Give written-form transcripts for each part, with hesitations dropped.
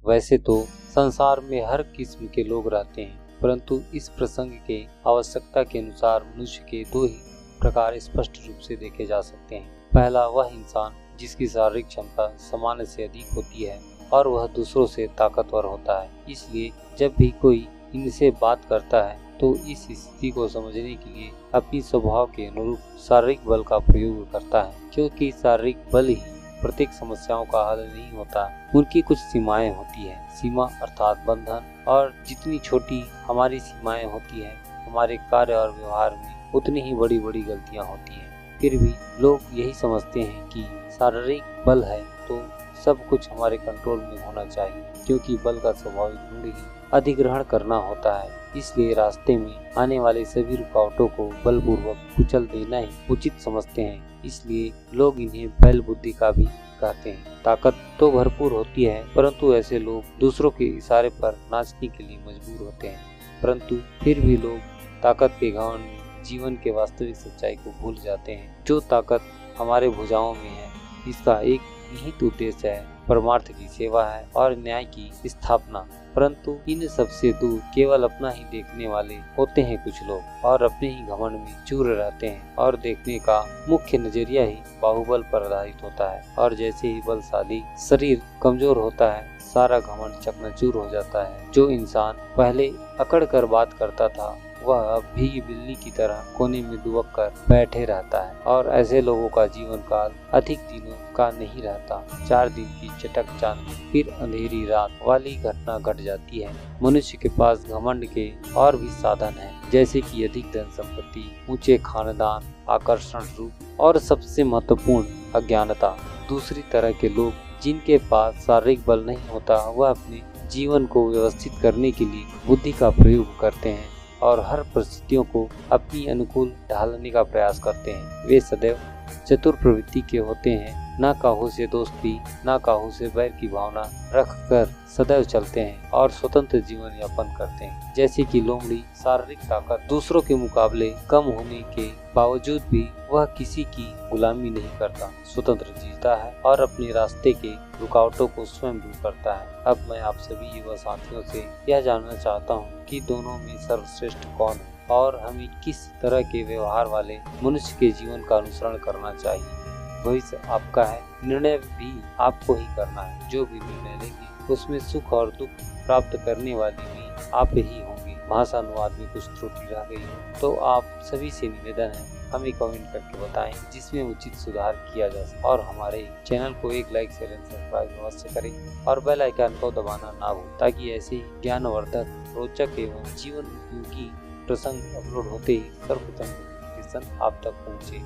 वैसे तो संसार में हर किस्म के लोग रहते हैं, परंतु इस प्रसंग के आवश्यकता के अनुसार मनुष्य के दो ही प्रकार स्पष्ट रूप से देखे जा सकते हैं। पहला वह इंसान जिसकी शारीरिक क्षमता सामान्य से अधिक होती है और वह दूसरों से ताकतवर होता है। इसलिए जब भी कोई इनसे बात करता है तो इस स्थिति को समझने के लिए अपनी स्वभाव के अनुरूप शारीरिक बल का प्रयोग करता है, क्योंकि शारीरिक बल ही प्रत्येक समस्याओं का हल नहीं होता। उनकी कुछ सीमाएं होती है। सीमा अर्थात बंधन, और जितनी छोटी हमारी सीमाएं होती है हमारे कार्य और व्यवहार में उतनी ही बड़ी बड़ी गलतियां होती हैं। फिर भी लोग यही समझते हैं कि शारीरिक बल है तो सब कुछ हमारे कंट्रोल में होना चाहिए, क्योंकि बल का स्वाभाविक गुण ही अधिग्रहण करना होता है। इसलिए रास्ते में आने वाले सभी रुकावटों को बलपूर्वक कुचल देना ही उचित समझते हैं। इसलिए लोग इन्हें बैल बुद्धि का भी कहते हैं। ताकत तो भरपूर होती है, परंतु ऐसे लोग दूसरों के इशारे पर नाचने के लिए मजबूर होते हैं। परंतु फिर भी लोग ताकत के घमंड में जीवन के वास्तविक सच्चाई को भूल जाते हैं। जो ताकत हमारे भुजाओं में है, इसका एक निहित उद्देश्य है, परमार्थ की सेवा है और न्याय की स्थापना। परंतु इन सबसे दूर केवल अपना ही देखने वाले होते हैं कुछ लोग, और अपने ही घमंड में चूर रहते हैं, और देखने का मुख्य नजरिया ही बाहुबल पर आधारित होता है। और जैसे ही बलशाली शरीर कमजोर होता है, सारा घमंड चकनाचूर हो जाता है। जो इंसान पहले अकड़ कर बात करता था, वह अब भीगी बिल्ली की तरह कोने में दुबक कर बैठे रहता है। और ऐसे लोगों का जीवन काल अधिक दिनों का नहीं रहता। 4 दिन की चटक चांदनी फिर अंधेरी रात वाली घटना घट जाती है। मनुष्य के पास घमंड के और भी साधन हैं, जैसे कि अधिक धन संपत्ति, ऊंचे खानदान, आकर्षण रूप, और सबसे महत्वपूर्ण अज्ञानता। दूसरी तरह के लोग जिनके पास शारीरिक बल नहीं होता, वह अपने जीवन को व्यवस्थित करने के लिए बुद्धि का प्रयोग करते हैं और हर परिस्थितियों को अपनी अनुकूल ढालने का प्रयास करते हैं। वे सदैव चतुर प्रवृत्ति के होते हैं, न काहू से दोस्ती न काहू से बैर की भावना रखकर सदैव चलते हैं और स्वतंत्र जीवन यापन करते हैं। जैसे कि लोमड़ी शारीरिक ताकत दूसरों के मुकाबले कम होने के बावजूद भी वह किसी की गुलामी नहीं करता, स्वतंत्र जीता है और अपने रास्ते के रुकावटों को स्वयं दूर करता है। अब मैं आप सभी युवा साथियों से यह जानना चाहता हूँ कि दोनों में सर्वश्रेष्ठ कौन है और हमें किस तरह के व्यवहार वाले मनुष्य के जीवन का अनुसरण करना चाहिए। भविष्य आपका है, निर्णय भी आपको ही करना है। जो भी निर्णय लेंगे उसमें सुख और दुख प्राप्त करने वाले भी आप ही होंगे। भाषा अनुवाद में कुछ त्रुटि रह गई हो तो आप सभी से निवेदन है हमें कमेंट करके बताएं, जिसमें उचित सुधार किया जा सके। और हमारे चैनल को एक लाइक शेयर एंड सब्सक्राइब अवश्य करें और बेल आइकन को दबाना ना भूलें, ताकि ऐसे ही ज्ञानवर्धक, रोचक एवं जीवन उपयोगी प्रसंग अपलोड होते ही सर्वप्रथम नोटिफिकेशन आप तक पहुँचे।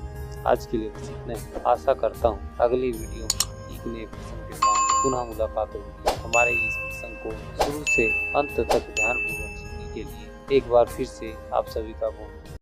आज के लिए बस इतना ही। आशा करता हूँ अगली वीडियो में एक नए प्रसंग के साथ पुनः मुलाकात होगी। हमारे इस प्रसंग को शुरू से अंत तक ध्यानपूर्वक सुनने के लिए एक बार फिर से आप सभी का बहुत